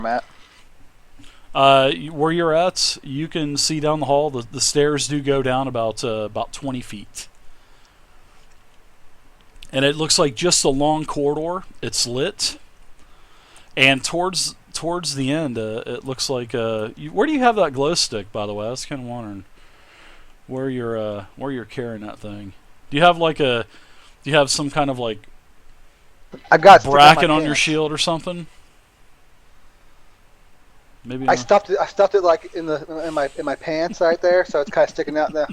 Matt. Where you're at, you can see down the hall. The stairs do go down about 20 feet, and it looks like just a long corridor. It's lit, and towards the end, it looks like where do you have that glow stick? By the way, I was kind of wondering where you're carrying that thing. Do you have do you have some kind of like I got bracket on your shield or something? Maybe I stuffed it like in my pants right there, so it's kind of sticking out there.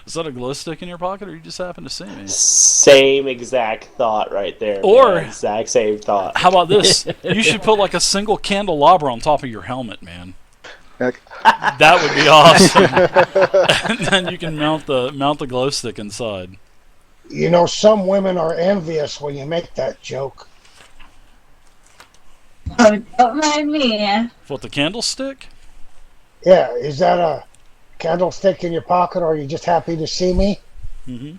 Is that a glow stick in your pocket, or you just happen to see me? Same exact thought right there. Or man. Exact same thought. How about this? You should put like a single candelabra on top of your helmet, man. That would be awesome. And then you can mount the glow stick inside. You know, some women are envious when you make that joke. Oh, don't mind me. What, the candlestick? Yeah, is that a candlestick in your pocket, or are you just happy to see me? Mm-hmm.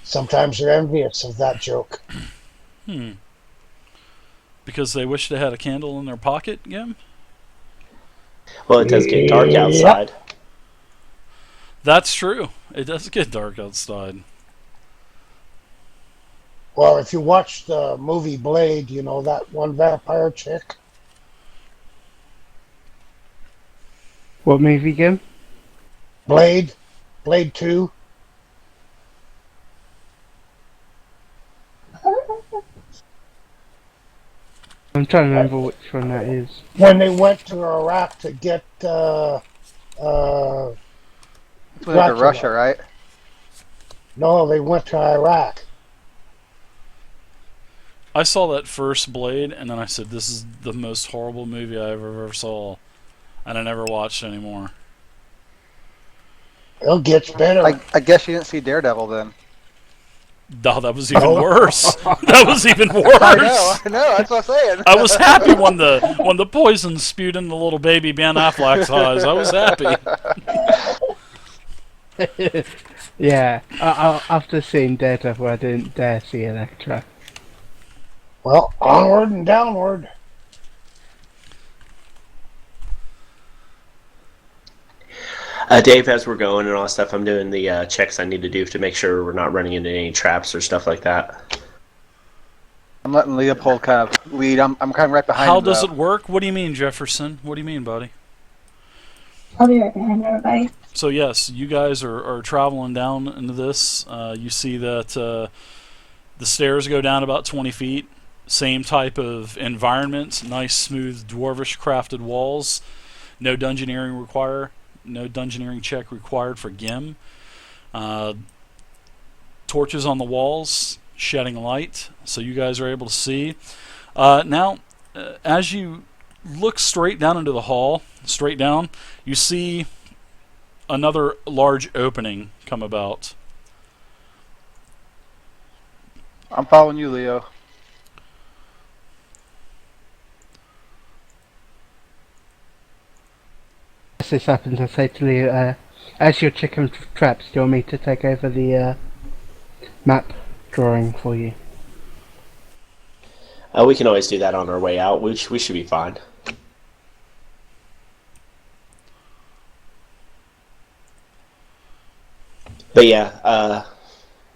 Sometimes you're envious of that joke. Because they wish they had a candle in their pocket, Gim? Well, it does get dark outside. Yep. That's true. It does get dark outside. Well, if you watch the movie Blade, you know that one vampire chick? What movie again? Blade 2. I'm trying to remember which one that is. When they went to Iraq to get It's to Russia, right? No, they went to Iraq. I saw that first Blade, and then I said, this is the most horrible movie I ever saw. And I never watched anymore. It gets better. I guess you didn't see Daredevil then. No, that was even worse. That was even worse. I know. That's what I'm saying. I was happy when the poison spewed in the little baby Ben Affleck's eyes. I was happy. Yeah, after seeing Daredevil, I didn't dare see Elektra. Well, onward and downward. Dave, as we're going and all that stuff, I'm doing the checks I need to do to make sure we're not running into any traps or stuff like that. I'm letting Leopold kind of lead. I'm kind of right behind him. How does it work? What do you mean, Jefferson? What do you mean, buddy? I'll be right behind everybody. So yes, you guys are traveling down into this. You see that the stairs go down about 20 feet. Same type of environment. Nice, smooth, dwarvish crafted walls. No dungeoneering required. No dungeoneering check required for Gim. Torches on the walls, shedding light, so you guys are able to see. Now, as you look straight down into the hall, straight down, you see another large opening come about. I'm following you, Leo. As this happens, I say to Leo, as you're checking traps, do you want me to take over the map drawing for you? We can always do that on our way out. We should be fine. But yeah,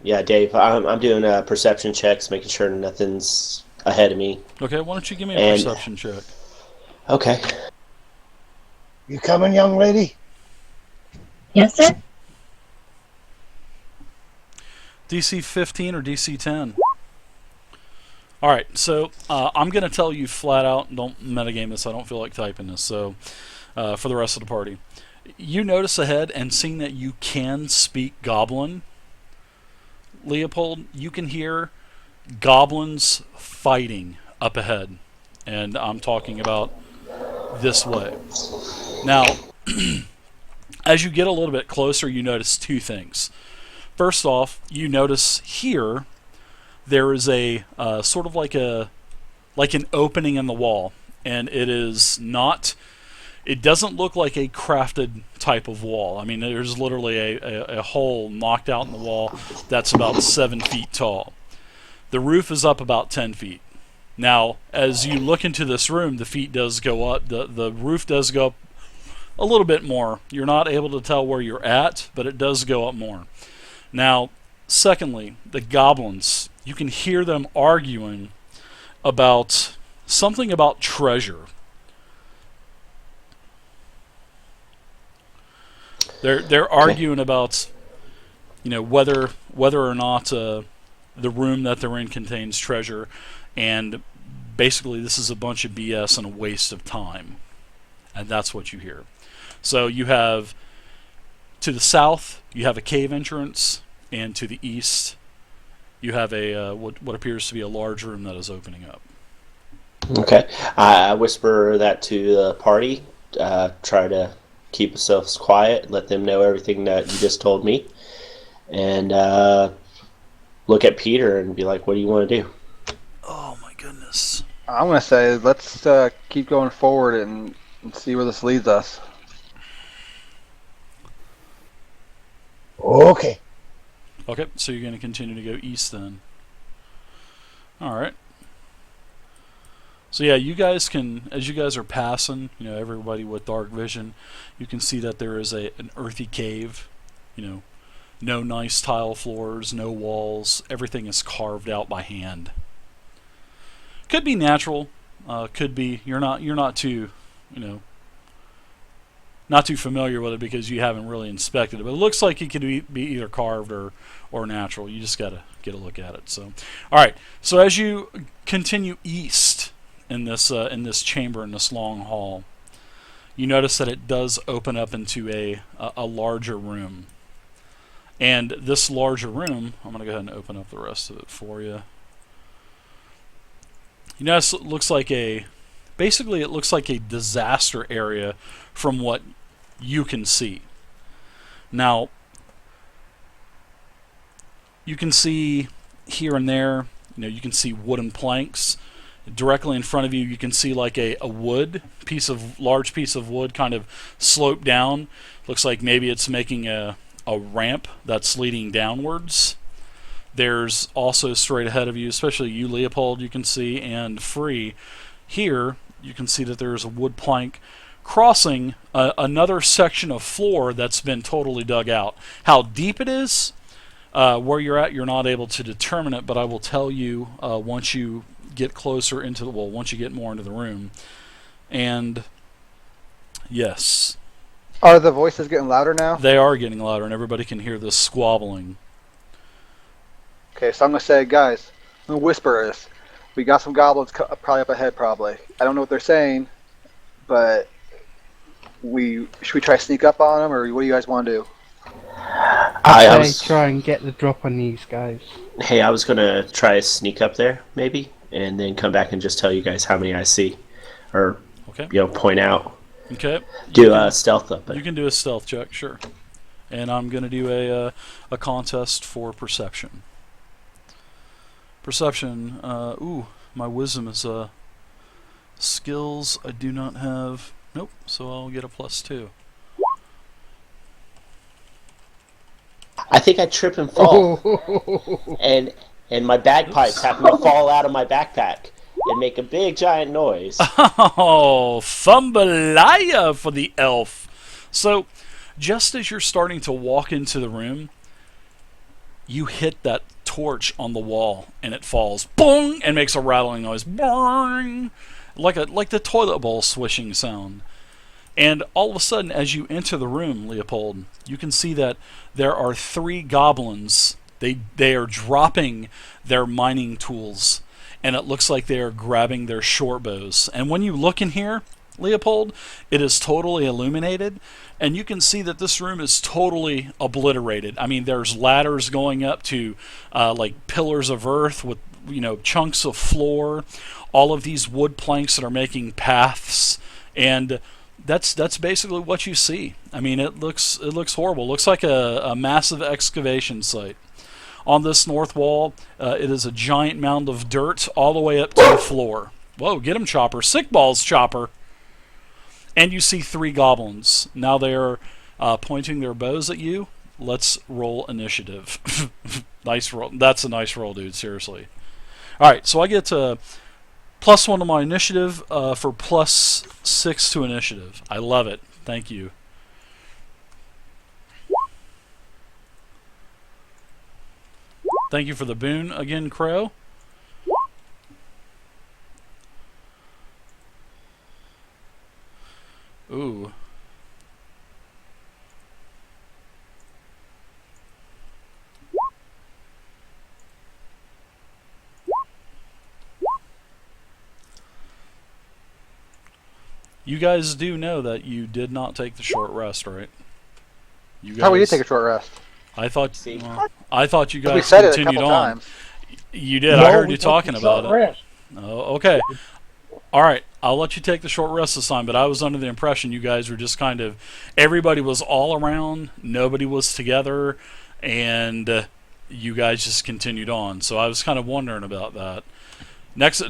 Dave, I'm doing perception checks, making sure nothing's ahead of me. Okay, why don't you give me a perception check? Okay. You coming, young lady? Yes, sir. DC 15 or DC 10? Alright, so I'm going to tell you flat out, don't metagame this, I don't feel like typing this, so for the rest of the party. You notice ahead, and seeing that you can speak Goblin, Leopold, you can hear goblins fighting up ahead. And I'm talking about this way. Now, as you get a little bit closer, you notice two things. First off, you notice here there is a sort of like an opening in the wall, and it is not. It doesn't look like a crafted type of wall. I mean, there's literally a hole knocked out in the wall that's about 7 feet tall. The roof is up about 10 feet. Now, as you look into this room, the feet does go up, the roof does go up a little bit more. You're not able to tell where you're at, but it does go up more. Now, secondly, the goblins. You can hear them arguing about something about treasure. They're arguing about, whether or not the room that they're in contains treasure, and basically this is a bunch of BS and a waste of time, and that's what you hear. So you have, to the south, you have a cave entrance, and to the east, you have a what appears to be a large room that is opening up. Okay. I whisper that to the party. Try to keep ourselves quiet. Let them know everything that you just told me. And look at Peter and be like, what do you want to do? Oh my goodness. I'm going to say let's keep going forward and see where this leads us. Okay. Okay, so you're going to continue to go east then. Alright. So yeah, you guys can, as you guys are passing, everybody with dark vision, you can see that there is an earthy cave. No nice tile floors, no walls. Everything is carved out by hand. Could be natural. Could be you're not too not too familiar with it because you haven't really inspected it. But it looks like it could be either carved or natural. You just gotta get a look at it. So, all right. So as you continue east in this chamber, in this long hall, you notice that it does open up into a larger room. And this larger room, I'm going to go ahead and open up the rest of it for you. You notice it looks like basically it looks like a disaster area from what you can see. Now, you can see here and there, you can see wooden planks. Directly in front of you, you can see like a large piece of wood kind of slope down. Looks like maybe it's making a ramp that's leading downwards. There's also straight ahead of you, especially you, Leopold, you can see, and Free. Here, you can see that there's a wood plank crossing another section of floor that's been totally dug out. How deep it is, where you're at, you're not able to determine it, but I will tell you once you get closer into once you get more into the room. And yes. Are the voices getting louder now? They are getting louder, and everybody can hear this squabbling. Okay, so I'm going to say, guys, I'm going to whisper this. We got some goblins probably up ahead, probably. I don't know what they're saying, but should we try to sneak up on them, or what do you guys want to do? I'd say try and get the drop on these guys. Hey, I was going to try to sneak up there, maybe, and then come back and just tell you guys how many I see. Or, point out. Okay. Do a stealth up there. You can do a stealth check, sure. And I'm going to do a contest for perception. Perception. My wisdom is skills I do not have. Nope. So I'll get a +2. I think I trip and fall, and my bagpipes happen to fall out of my backpack and make a big giant noise. Oh, Thumbalaya for the elf. So, just as you're starting to walk into the room, you hit that torch on the wall, and it falls, boom, and makes a rattling noise, boing, like the toilet bowl swishing sound. And all of a sudden, as you enter the room, Leopold, you can see that there are 3 goblins. They are dropping their mining tools, and it looks like they are grabbing their short bows. And when you look in here, Leopold, it is totally illuminated, and you can see that this room is totally obliterated. I mean, there's ladders going up to like pillars of earth with chunks of floor, all of these wood planks that are making paths, and that's basically what you see. I mean, it looks horrible. It looks like a massive excavation site. On this north wall, it is a giant mound of dirt all the way up to the floor. Whoa, get him, Chopper. Sick balls, Chopper. And you see 3 goblins. Now they're pointing their bows at you. Let's roll initiative. Nice roll. That's a nice roll, dude. Seriously. All right, so I get +1 to my initiative for +6 to initiative. I love it. Thank you. Thank you for the boon again, Crow. Ooh. You guys do know that you did not take the short rest, right? You guys, How we did take a short rest. I thought. See? I thought you We guys said it a continued couple on. times. You did. No, I heard we you took talking the about short it. rest. Oh, okay. All right. I'll let you take the short rest this time, but I was under the impression you guys were just kind of. Everybody was all around. Nobody was together, and you guys just continued on. So I was kind of wondering about that.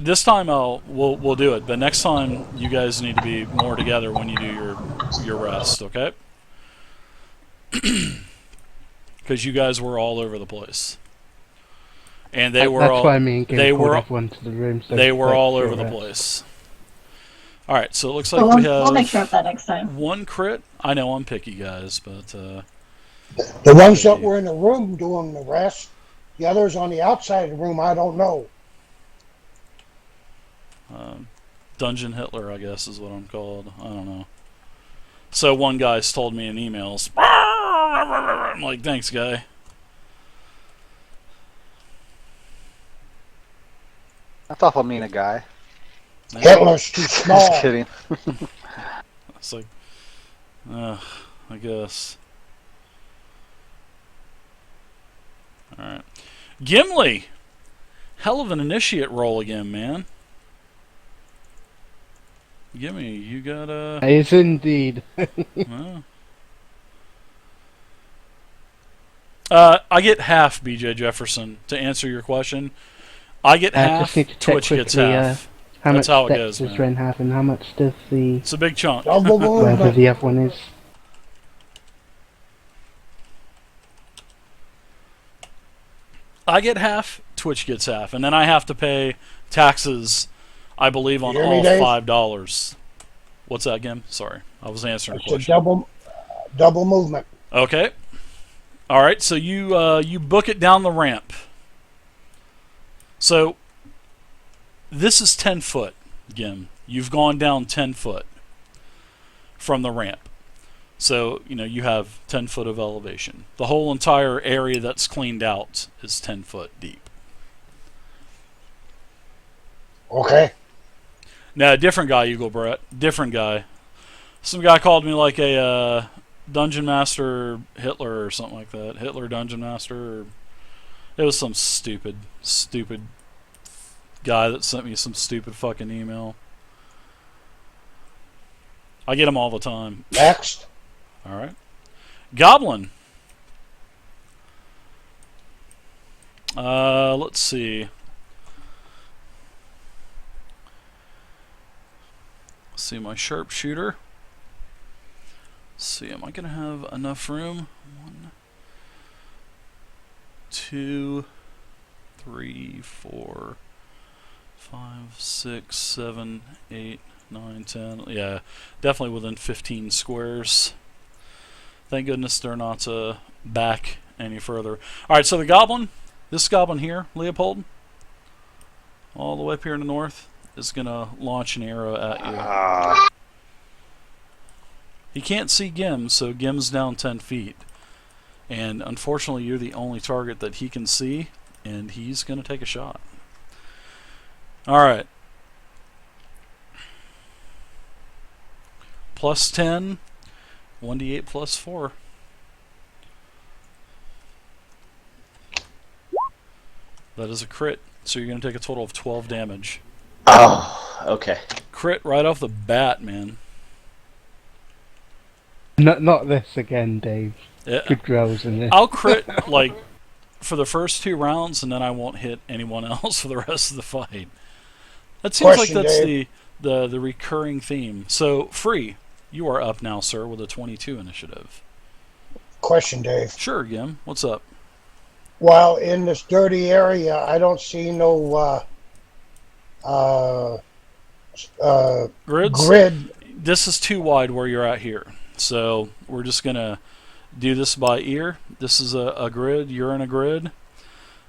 This time we'll do it, but next time you guys need to be more together when you do your rest, okay? Because you guys were all over the place, and they were That's all why me and Gil they called were everyone to the room. So they were quick, all short over the rest. place. All right, so it looks like Well, we we'll make sure have of that next time. one crit. I know I'm picky, guys, but The ones that were in the room doing the rest, the others on the outside of the room, I don't know. Dungeon Hitler, I guess, is what I'm called. I don't know. So one guy's told me in emails. I'm like, thanks, guy. That's awful mean a guy. Hitler's too small. Just kidding. It's like, I guess. Alright. Gimli! Hell of an initiate roll again, man. Gimme, you got a... Is indeed. I get half, BJ Jefferson, to answer your question. I get I half, just need to check Twitch gets quickly, half. How That's much how it steps goes, does man. Ren have, and how much does the It's a big chunk. Double whatever movement. the other one is? I get half, Twitch gets half, and then I have to pay taxes, I believe, on You hear me, all Dave? $5. What's that, Gim? Sorry, I was answering a It's a question. double movement. Okay. All right, so you book it down the ramp. So this is 10 foot, Gim. You've gone down 10 foot from the ramp. So, you have 10 foot of elevation. The whole entire area that's cleaned out is 10 foot deep. Okay. No, different guy, Eagle Brett. Different guy. Some guy called me like a Dungeon Master Hitler or something like that. Hitler Dungeon Master. It was some stupid guy that sent me some stupid fucking email. I get them all the time. Next. All right. Goblin. Let's see. Let's see my sharpshooter. Let's see, am I gonna have enough room? 1, 2, 3, 4, 5, 6, 7, 8, 9, 10. Yeah, definitely within 15 squares. Thank goodness they're not back any further. Alright, so the goblin, this goblin here, Leopold, all the way up here in the north, is going to launch an arrow at you. He can't see Gim, so Gim's down 10 feet. And unfortunately, you're the only target that he can see, and he's going to take a shot. Alright. Plus 10. 1d8 plus 4. That is a crit, so you're going to take a total of 12 damage. Oh, okay. Crit right off the bat, man. Not this again, Dave. Yeah, Good rolls in this. I'll crit, like, for the first 2 rounds, and then I won't hit anyone else for the rest of the fight. That seems Question, like that's Dave. the recurring theme. So, Free, you are up now, sir, with a 22 initiative. Question, Dave. Sure, Gim. What's up? While in this dirty area, I don't see no uh, uh, Grids? grid. This is too wide where you're at here. So we're just going to do this by ear. This is a grid. You're in a grid.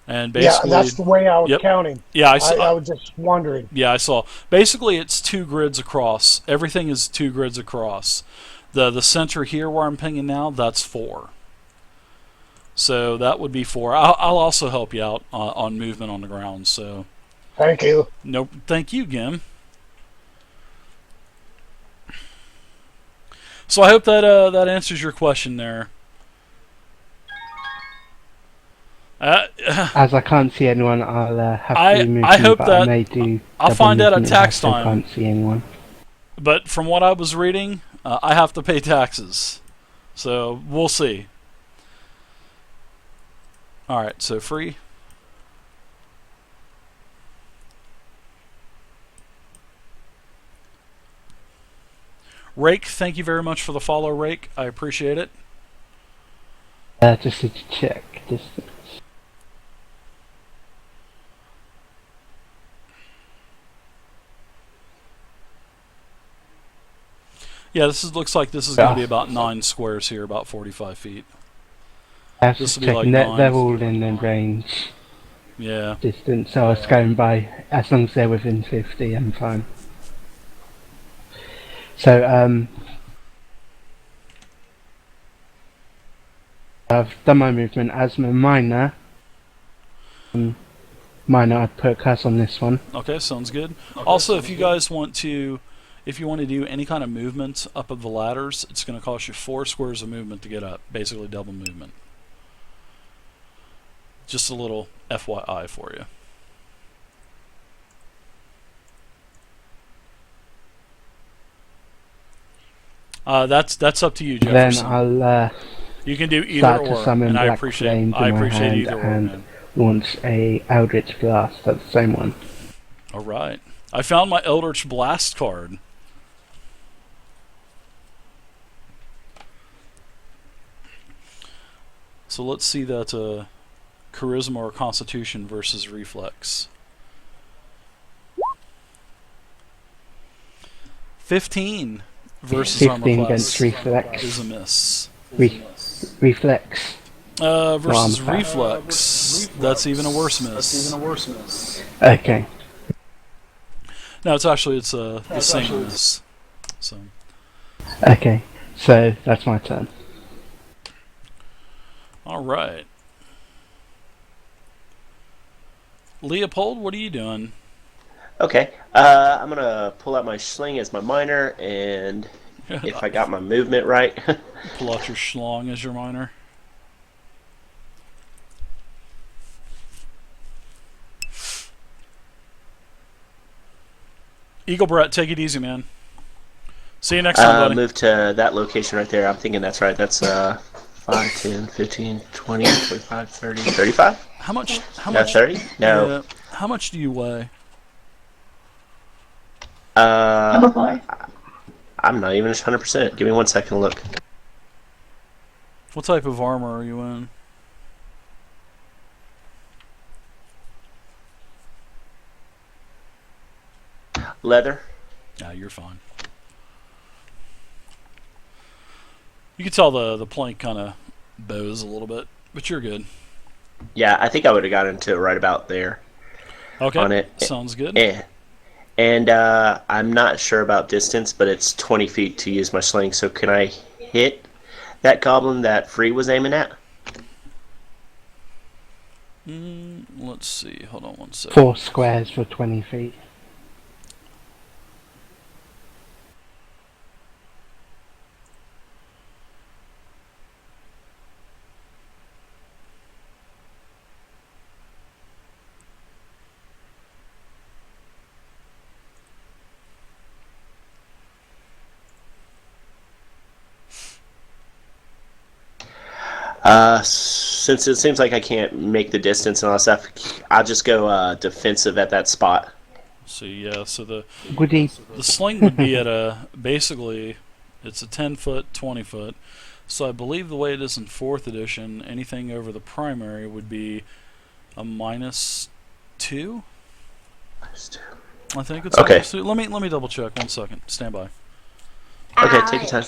And Yeah, basically, that's the way I was yep. counting. Yeah, I was just wondering. yeah, I saw. Basically, it's 2 grids across. Everything is 2 grids across. The center here where I'm pinging now, that's 4. So that would be 4. I'll also help you out on movement on the ground. So Thank you. nope. Thank you, Gim. So I hope that that answers your question there. As I can't see anyone, I'll have to I remove I you, hope but I that may do I'll double find out at movement if I tax still time. can't see anyone. But from what I was reading, I have to pay taxes. So we'll see. Alright, so free. Rake, thank you very much for the follow, Rake. I appreciate it. Just to check distance. Yeah, looks like this is going to be about 9 squares here, about 45 feet. I was This just will be like checking that 9. they're all in the range Yeah. distance, so I was going by, as long as they're within 50, I'm fine. So, I've done my movement as my minor. I'd put a curse on this one. Okay, sounds good. Also, if you guys want to, if you want to do any kind of movement up of the ladders, it's going to cost you 4 squares of movement to get up. Basically, double movement. Just a little FYI for you. That's up to you, Then Jefferson. I'll You can do either start to or, summon and I black appreciate flames in my hand either or, and man. launch a Eldritch Blast. That's the same one. All right, I found my Eldritch Blast card. So let's see that Charisma or Constitution versus Reflex. 15 versus 15 Armor against Class Reflex. is a miss. Reflex. Versus Armor Reflex, that's even a worse miss. Okay. No, it's the same miss. So. Okay. So that's my turn. All right. Leopold, what are you doing? Okay, I'm gonna pull out my sling as my minor, and if I got my movement right, Pull out your schlong as your minor. Eagle Brett, take it easy, man. See you next time, buddy. move to that location right there. I'm thinking that's right. That's 5, 10, 15, 20, 25, 30, 35? How much? No, Much? 30? No. Yeah, how much do you weigh? Number 4. I'm not even 100%. Give me 1 second to look. What type of armor are you in? Leather. Yeah, you're fine. You can tell the plank kind of bows a little bit, but you're good. Yeah, I think I would have got into it right about there. Okay, On it. sounds good. And I'm not sure about distance, but it's 20 feet to use my sling. So can I hit that goblin that Free was aiming at? Let's see. Hold on 1 second. 4 squares for 20 feet. Since it seems like I can't make the distance and all that stuff, I'll just go defensive at that spot. So yeah, so the Would he? sling would be at a basically it's a 10 foot, 20 foot. So I believe the way it is in 4th edition, anything over the primary would be a -2. I think it's Okay. -2. Let me double check. 1 second. Stand by. Okay, take your time.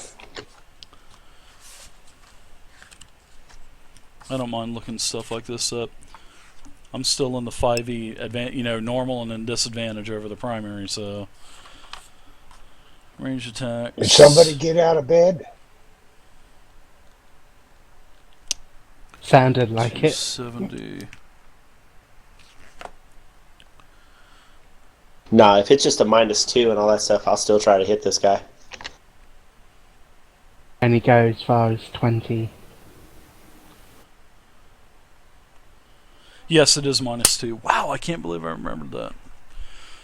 I don't mind looking stuff like this up. I'm still in the 5e normal and then disadvantage over the primary, so range attack. Did somebody get out of bed? Sounded like it. 270. Nah, if it's just a -2 and all that stuff, I'll still try to hit this guy. Only go as far as 20. Yes, it is -2. Wow, I can't believe I remembered that.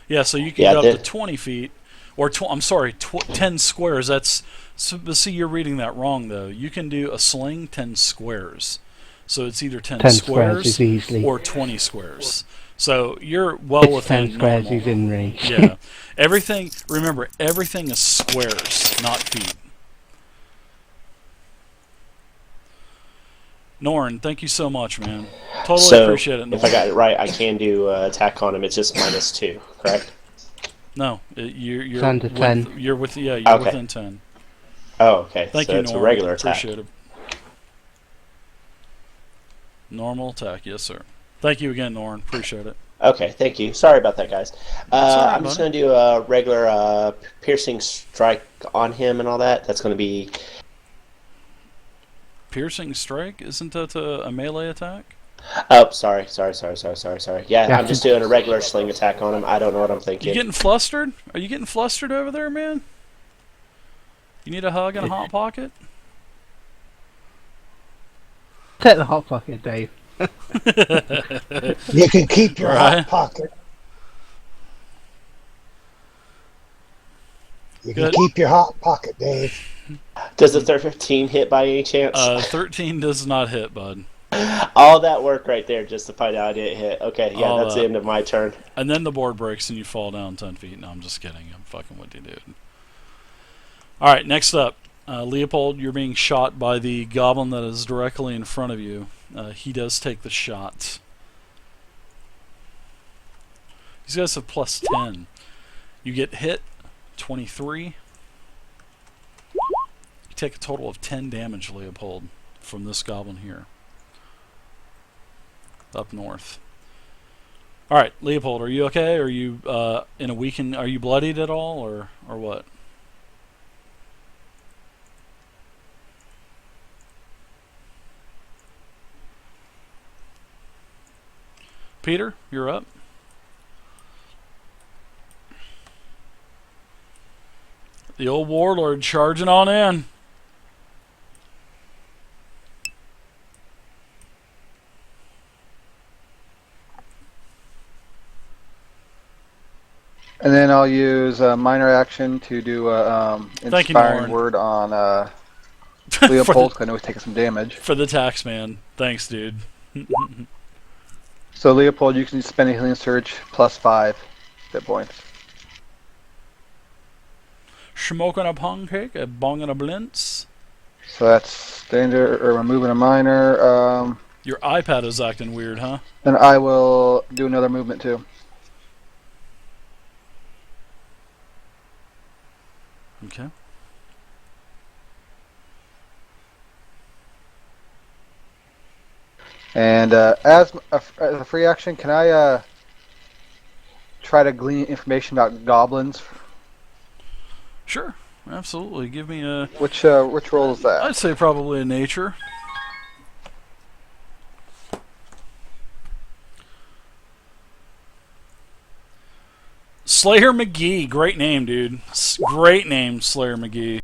Yeah, so you can Yeah, go up to 20 feet, or 10 squares. But see, you're reading that wrong though. You can do a sling 10 squares, so it's either 10 squares is easily. or 20 squares. So you're well within 10 squares normal. is in range. Yeah, everything. Remember, everything is squares, not feet. Norn, thank you so much, man. Totally So, appreciate it, Norn. if I got it right, I can do attack on him. It's just -2, correct? No, you're It's under 10. You're Okay. within 10. Oh, okay. Thank so you, it's Norm. a regular attack. Appreciate it. Normal attack, yes, sir. Thank you again, Norn. Appreciate it. Okay, thank you. Sorry about that, guys. all right, I'm just buddy. going to do a regular piercing strike on him and all that. That's going to be... Piercing strike? Isn't that a melee attack? Oh, sorry. Yeah, Yeah. I'm just doing a regular sling attack on him. I don't know what I'm You thinking. getting flustered? Are you getting flustered over there, man? You need a hug and a hot pocket? Take the hot pocket, Dave. You can keep your Right. hot pocket. You can Good. keep your hot pocket, Dave. Does the 13 hit by any chance? 13 does not hit, bud. All that work right there just to find out I didn't hit. Okay, yeah, All that's that. the end of my turn. And then the board breaks and you fall down 10 feet. No, I'm just kidding. I'm fucking with you, dude. Alright, next up. Leopold, you're being shot by the goblin that is directly in front of you. He does take the shot. These guys have plus 10. You get hit, 23. You take a total of 10 damage, Leopold, from this goblin here. Up north. Alright, Leopold, are you okay? Are you in a weakened... Are you bloodied at all, or what? Peter, you're up. The old warlord charging on in. And then I'll use a minor action to do a Thank you, inspiring Norn. word on for, Leopold, 'cause the, I know he's taking some damage. for the tax man. Thanks, dude. So Leopold, you can spend a healing surge plus 5 hit points. Smoking a pancake, a bong and a blintz. So that's standard, or removing a minor. Your iPad is acting weird, huh? Then I will do another movement too. Okay. And as a free action, can I try to glean information about goblins? Sure, absolutely. Give me a... Which role is that? I'd say probably a nature. Slayer McGee, great name, dude. Great name, Slayer McGee.